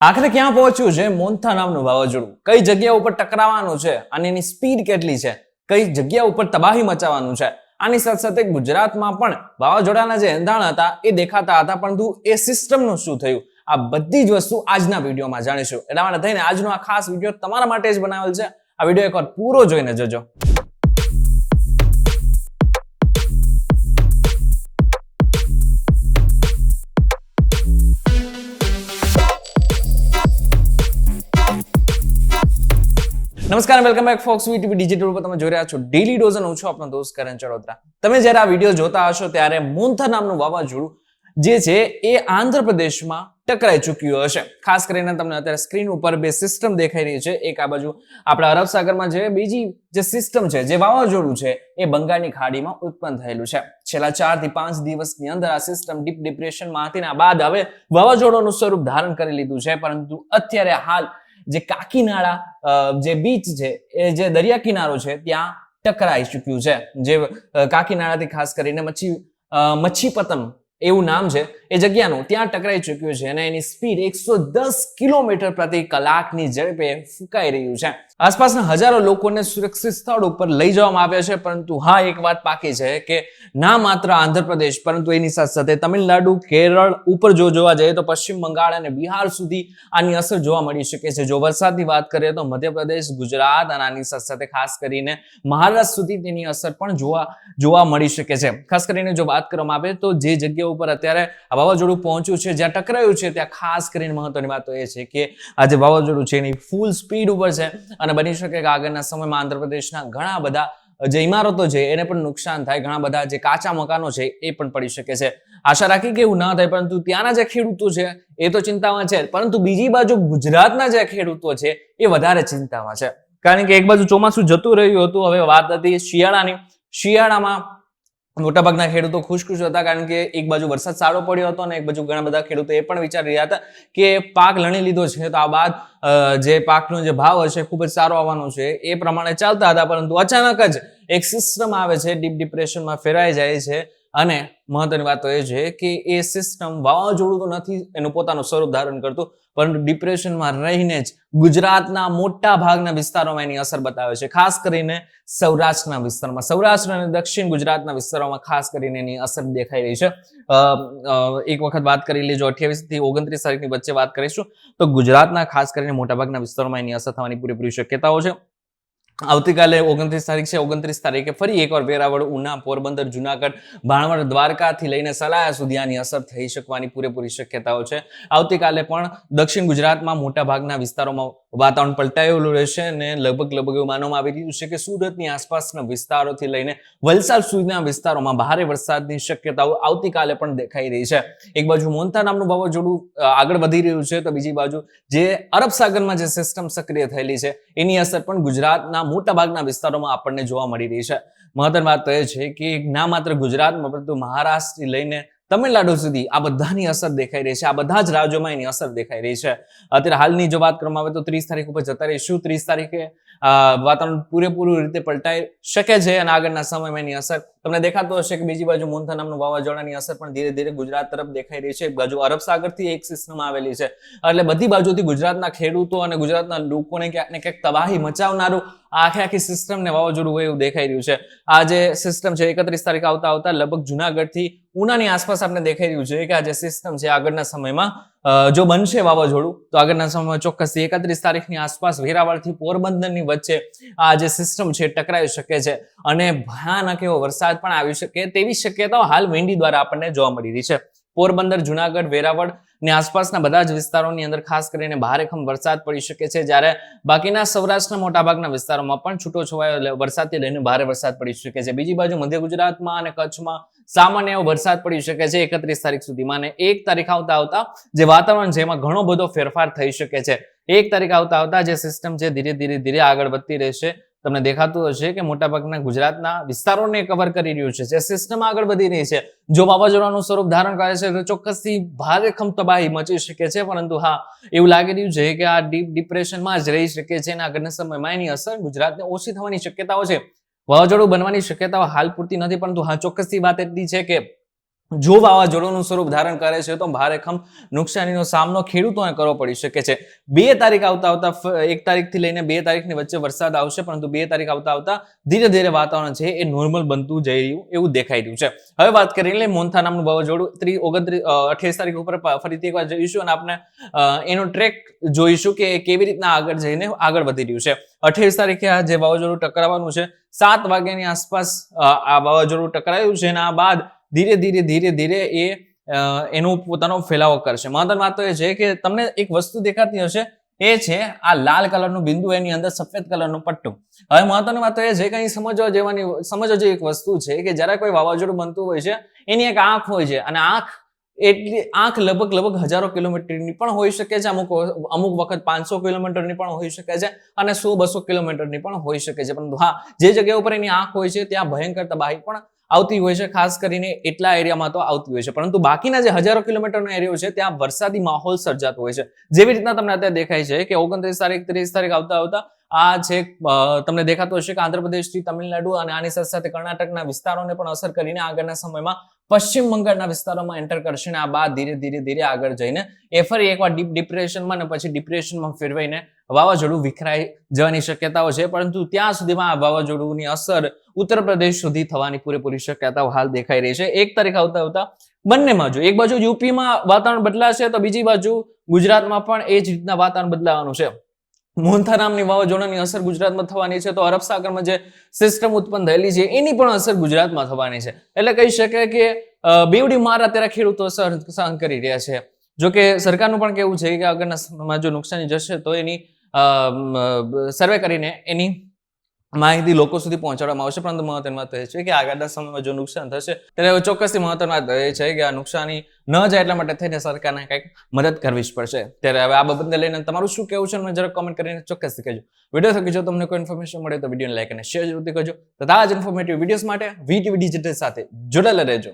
આખરે ક્યાં પહોંચ્યું છે મોન્થા નામનું વાવાઝોડું? કઈ જગ્યા ઉપર ટકરાવાનું છે અને એની સ્પીડ કેટલી છે? કઈ જગ્યા ઉપર તબાહી મચાવવાનું છે? આની સાથે સાથે ગુજરાતમાં પણ વાવાઝોડાના જે એંધાણ હતા એ દેખાતા હતા, પરંતુ એ સિસ્ટમનું શું થયું? આ બધી જ વસ્તુ આજના વિડીયોમાં જાણીશું. એટલા માટે થઈને આજનો આ ખાસ વિડીયો તમારા માટે જ બનાવેલ છે. આ વિડીયો એકવાર પૂરો જોઈને જજો. નમસ્કાર, welcome back folks VTV digital ઉપર તમે જોઈ રહ્યા છો ડેલી ડોઝ અને હું છું આપનો દોસ્ત કરણ ચડોતરા. તમે જ્યારે આ વિડીયો જોતા હશો ત્યારે મોન્થા નામનું વાવાઝોડું જે છે એ આંધ્રપ્રદેશમાં ટકરાઈ ચૂક્યું હશે. ખાસ કરીને તમને અત્યારે સ્ક્રીન ઉપર બે સિસ્ટમ દેખાઈ રહી છે. એક આ બાજુ આપણા અરબ સાગરમાં છે, બીજી જે સિસ્ટમ છે, જે વાવાઝોડું છે એ બંગાળની ખાડીમાં ઉત્પન્ન થયેલું છે. છેલ્લા 4 થી 5 દિવસની અંદર આ સિસ્ટમ ડીપ ડિપ્રેશનમાં હતી ને બાદ હવે વાવાઝોડાનું સ્વરૂપ ધારણ કરી લીધું છે. પરંતુ અત્યારે હાલ જે કાકીનાડા જે બીચ છે, એ જે દરિયા કિનારો છે, ત્યાં ટકરાઈ ચૂક્યું છે. જે કાકીનાડાથી ખાસ કરીને મચ્છીપતમ એવું નામ છે એ જગ્યાનું, ત્યાં ટકરાઈ ચૂક્યું છે અને એની સ્પીડ 110 કિલોમીટર પ્રતિ કલાકની ઝડપે ફૂંકાઈ રહ્યું છે. આસપાસના હજારો લોકોને સુરક્ષિત સ્થળ ઉપર લઈ જવામાં આવ્યા છે. પરંતુ હા, એક વાત પાકી છે કે ના માત્ર આંધ્રપ્રદેશ પરંતુ એની સાથે સાથે તમિલનાડુ, કેરળ ઉપર જો જોવા જઈએ તો પશ્ચિમ બંગાળ અને બિહાર સુધી આની અસર જોવા મળી શકે છે. જો વરસાદની વાત કરીએ તો મધ્યપ્રદેશ, ગુજરાત અને આની સાથે સાથે ખાસ કરીને મહારાષ્ટ્ર સુધી તેની અસર પણ જોવા મળી શકે છે. ખાસ કરીને જો વાત કરવામાં આવે તો જે જગ્યા ઉપર અત્યારે આ વાવાઝોડું પહોંચ્યું છે, જ્યાં ટકરાયું છે, ત્યાં ખાસ કરીને મહત્વની વાત તો એ છે કે આ જે વાવાઝોડું છે એની ફૂલ સ્પીડ ઉપર છે અને બની શકે કે આગળના સમયમાં આંધ્રપ્રદેશના ઘણા બધા જે ઇમારતો છે એને પણ નુકસાન થાય, ઘણા બધા જે કાચા મકાનો છે એ પણ પડી શકે છે. આશા રાખી કે એવું ના થાય, પરંતુ ત્યાંના જે ખેડૂતો છે એ તો ચિંતામાં છે, પરંતુ બીજી બાજુ ગુજરાતના જે ખેડૂતો છે એ વધારે ચિંતામાં છે. કારણ કે એક બાજુ ચોમાસું જતું રહ્યું હતું, હવે વાત હતી શિયાળાની. શિયાળામાં મોટાભાગના ખેડૂતો ખુશ હતા, કારણ કે એક બાજુ વરસાદ સારો પડ્યો હતો અને એક બાજુ ઘણા બધા ખેડૂતો એ પણ વિચારી રહ્યા હતા કે પાક લણી લીધો છે તો આ બાદ જે પાકનો જે ભાવ હશે ખૂબ જ સારો આવવાનો છે, એ પ્રમાણે ચાલતા હતા. પરંતુ અચાનક જ એક સિસ્ટમ આવે છે, ડીપ ડિપ્રેશનમાં ફેરવાઈ જાય છે અને મહત્વની વાત તો એ છે કે એ સિસ્ટમ વાવાઝોડું તો નથી એનું પોતાનું સ્વરૂપ ધારણ કરતું, પરંતુ ડિપ્રેશનમાં રહીને જ ગુજરાતના મોટા ભાગના વિસ્તારોમાં એની અસર બતાવે છે. ખાસ કરીને સૌરાષ્ટ્રના વિસ્તારમાં, સૌરાષ્ટ્ર અને દક્ષિણ ગુજરાતના વિસ્તારોમાં ખાસ કરીને એની અસર દેખાઈ રહી છે. એક વખત વાત કરી લેજો, 28 થી 29 તારીખની વચ્ચે વાત કરીશું તો ગુજરાતના ખાસ કરીને મોટાભાગના વિસ્તારોમાં એની અસર થવાની પૂરેપૂરી શક્યતાઓ છે. આવતીકાલે 29 તારીખ છે. 29 તારીખે ફરી એકવાર વેરાવળ, ઉના, પોરબંદર, જુનાગઢ, ભાણવડ, દ્વારકાથી લઈને સલાયા સુધી આની અસર થઈ શકવાની પૂરેપૂરી શક્યતાઓ છે. આવતીકાલે પણ દક્ષિણ ગુજરાતમાં મોટા ભાગના વિસ્તારોમાં વાતાવરણ પલટાયેલું રહેશે અને લગભગ એવું માનવામાં આવી રહ્યું છે કે સુરતની આસપાસના વિસ્તારોથી લઈને વલસાડ સુધીના વિસ્તારોમાં ભારે વરસાદની શક્યતાઓ આવતીકાલે પણ દેખાઈ રહી છે. એક બાજુ મોન્થા નામનું વાવાઝોડું આગળ વધી રહ્યું છે તો બીજી બાજુ જે અરબ સાગરમાં જે સિસ્ટમ સક્રિય થયેલી છે એની અસર પણ ગુજરાતના મોટા ભાગના વિસ્તારોમાં આપણને જોવા મળી રહી છે. મહત્વની વાત તો એ છે કે ના માત્ર ગુજરાતમાં પરંતુ મહારાષ્ટ્રથી લઈને તમિલનાડુ સુધી આ બધાની અસર દેખાઈ રહી છે. આ બધા જ રાજ્યોમાં એની અસર દેખાઈ રહી છે. અત્યારે હાલની જો વાત કરવામાં આવે તો 30 તારીખ ઉપર જતા રહીશું. 30 તારીખે વાતાવરણ પૂરેપૂરી રીતે પલટાઈ શકે છે અને આગળના સમયમાં એની અસર તમને દેખાતો હશે કે બીજી બાજુ મોન્થા નામનું વાવાઝોડાની અસર પણ ધીરે ધીરે ગુજરાત તરફ દેખાઈ રહી છે. એક બાજુ અરબ સાગરથી એક સિસ્ટમ આવેલી છે, એટલે બધી બાજુથી ગુજરાતના ખેડૂતો અને ગુજરાતના લોકોને ક્યાંક ને ક્યાંક તબાહી મચાવનારું આખી સિસ્ટમને વાવાઝોડું હોય એવું દેખાઈ રહ્યું છે. આ જે સિસ્ટમ છે 31 તારીખ આવતા લગભગ જુનાગઢથી ઉનાની આસપાસ આપણે દેખાઈ રહ્યું છે કે આ જે સિસ્ટમ છે આગળના સમયમાં જો બનશે વાવાઝોડું તો આગળના સમયમાં ચોક્કસથી 31 તારીખની આસપાસ વેરાવળથી પોરબંદરની વચ્ચે આ જે સિસ્ટમ છે ટકરાઈ શકે છે અને ભયાનક એવો વરસાદ પણ આવી શકે તેવી શક્યતાઓ હાલ વિંડી દ્વારા આપણને જોવા મળી રહી છે. પોરબંદર, જુનાગઢ, વેરાવળ ને આસપાસના બધા જ વિસ્તારોની અંદર ખાસ કરીને ભારેખમ વરસાદ પડી શકે છે, જ્યારે બાકીના સૌરાષ્ટ્રના મોટાભાગના વિસ્તારોમાં પણ છૂટો છવાયો વરસાદથી લઈને ભારે વરસાદ પડી શકે છે. બીજી બાજુ મધ્ય ગુજરાતમાં અને કચ્છમાં સામાન્ય એવો વરસાદ પડી શકે છે 31 તારીખ સુધીમાં. અને 1 તારીખ આવતા જે વાતાવરણ છે એમાં ઘણો બધો ફેરફાર થઈ શકે છે. 1 તારીખ આવતા જે સિસ્ટમ છે ધીરે આગળ વધતી રહેશે. તમને દેખાતું હશે કે મોટાભાગના ગુજરાતના વિસ્તારોને કવર કરી રહ્યું છે. જે સિસ્ટમ આગળ વધી રહી છે, જો વાવાઝોડાનું સ્વરૂપ ધારણ કરે છે તો ચોક્કસથી ભારેખમ તબાહી મચી શકે છે. પરંતુ હા, એવું લાગી રહ્યું છે કે આ ડીપ ડિપ્રેશનમાં જ રહી શકે છે અને આગળના સમયમાં એની અસર ગુજરાતને ઓછી થવાની શક્યતાઓ છે. વાવાઝોડું બનવાની શક્યતાઓ હાલ પૂરતી નથી, પરંતુ હા ચોક્કસથી વાત એટલી છે કે જો વાવાઝોડુંનું સ્વરૂપ ધારણ કરે છે તો ભારેખમ નુકસાનીનો સામનો ખેડૂતોને કરવો પડી શકે છે. 2 તારીખ આવતા 1 તારીખથી લઈને 2 તારીખની વચ્ચે વરસાદ આવશે, પરંતુ 2 તારીખ આવતા ધીરે ધીરે વાતાવરણ છે એ નોર્મલ બનતું જઈ રહ્યું એવું દેખાઈ રહ્યું છે. હવે વાત કરીએ એટલે મોન્થા નામનું વાવાઝોડું 28 તારીખ ઉપર ફરીથી એકવાર જઈશું અને આપણે એનો ટ્રેક જોઈશું કે કેવી રીતના આગળ જઈને આગળ વધી રહ્યું છે. 28 તારીખે આ જે વાવાઝોડું ટકરાવાનું છે 7 વાગ્યાની આસપાસ આ વાવાઝોડું ટકરાયું છે અને આ બાદ ધીરે ધીરે એ એનો પોતાનો ફેલાવો કરશે. મહત્વની વાત તો એ છે કે તમને એક વસ્તુ દેખાતી હશે, એ છે આ લાલ કલરનું બિંદુ, એની અંદર સફેદ કલરનું પટ્ટું. હવે મહત્વની વાત તો એ છે કે અહીં સમજવા જેવી એક વસ્તુ છે કે જ્યારે કોઈ વાવાઝોડું બનતું હોય છે એની એક આંખ હોય છે અને આંખ લગભગ હજારો કિલોમીટરની પણ હોઈ શકે છે, અમુક વખત 500 કિલોમીટરની પણ હોઈ શકે છે અને 100-200 કિલોમીટરની પણ હોઈ શકે છે. પરંતુ હા, જે જગ્યા ઉપર એની આંખ હોય છે ત્યાં ભયંકર તબાહી પણ આવતી હોય છે, ખાસ કરીને એટલા એરિયામાં તો આવતી હોય છે. પરંતુ બાકીના જે હજારો કિલોમીટરનો એરિયો છે ત્યાં વરસાદી માહોલ સર્જાતો હોય છે. જેવી રીતના તમને અત્યારે દેખાય છે કે 29 તારીખ 30 તારીખ આવતા આ છે તમને દેખાતું હશે કે આંધ્રપ્રદેશથી તમિલનાડુ અને આની સાથે સાથે કર્ણાટકના વિસ્તારોને પણ અસર કરીને આગળના સમયમાં પશ્ચિમ બંગાળના વિસ્તારોમાં એન્ટર કરશે અને આ બાદ ધીરે ધીરે આગળ જઈને એ ફરી એકવાર ડીપ ડિપ્રેશનમાં અને પછી ડિપ્રેશનમાં ફેરવાઈને વાવાઝોડું વિખરાઈ જવાની શક્યતાઓ છે. પરંતુ ત્યાં સુધીમાં આ વાવાઝોડુંની અસર ઉત્તર પ્રદેશ સુધી થવાની પૂરેપૂરી શક્યતાઓ હાલ દેખાઈ રહી છે. 1 તારીખ આવતા બંનેમાં જો એક બાજુ યુપીમાં વાતાવરણ બદલાશે તો બીજી બાજુ ગુજરાતમાં પણ એ જ રીતના વાતાવરણ બદલાવાનું છે. મોન્થા નામની વાવાઝોડાની અસર ગુજરાતમાં થવાની છે, તો અરબ સાગરમાં જે સિસ્ટમ ઉત્પન્ન થયેલી છે એની પણ અસર ગુજરાતમાં થવાની છે. એટલે કહી શકાય કે બેવડી માર અત્યારે ખેડૂતો સહન કરી રહ્યા છે. જો કે સરકારનું પણ કેવું છે કે આગળના સમયમાં જો નુકસાની જશે તો એની સર્વે કરીને એની માહિતી લોકો સુધી પહોંચાડવામાં આવશે. પરંતુ મહત્વની વાત એ છે કે આગળના સમયમાં જો નુકસાન થશે ત્યારે ચોક્કસથી મહત્વની વાત એ છે કે આ નુકસાની ન જાય એટલા માટે થઈને સરકારને કંઈક મદદ કરવી જ પડશે. ત્યારે હવે આ બાબતને લઈને તમારું શું કહેવું છે મને જરા કોમેન્ટ કરીને ચોક્કસથી કહેજો. વિડીયો થકી જો તમને કોઈ ઇન્ફોર્મેશન મળે તો વિડીયોને લાઈક અને શેર જરૂરથી કરજો તથા આ જ ઇન્ફોર્મેટિવ વિડીયોઝ માટે વીટીવી ડિજિટલ સાથે જોડાયેલા રહેજો.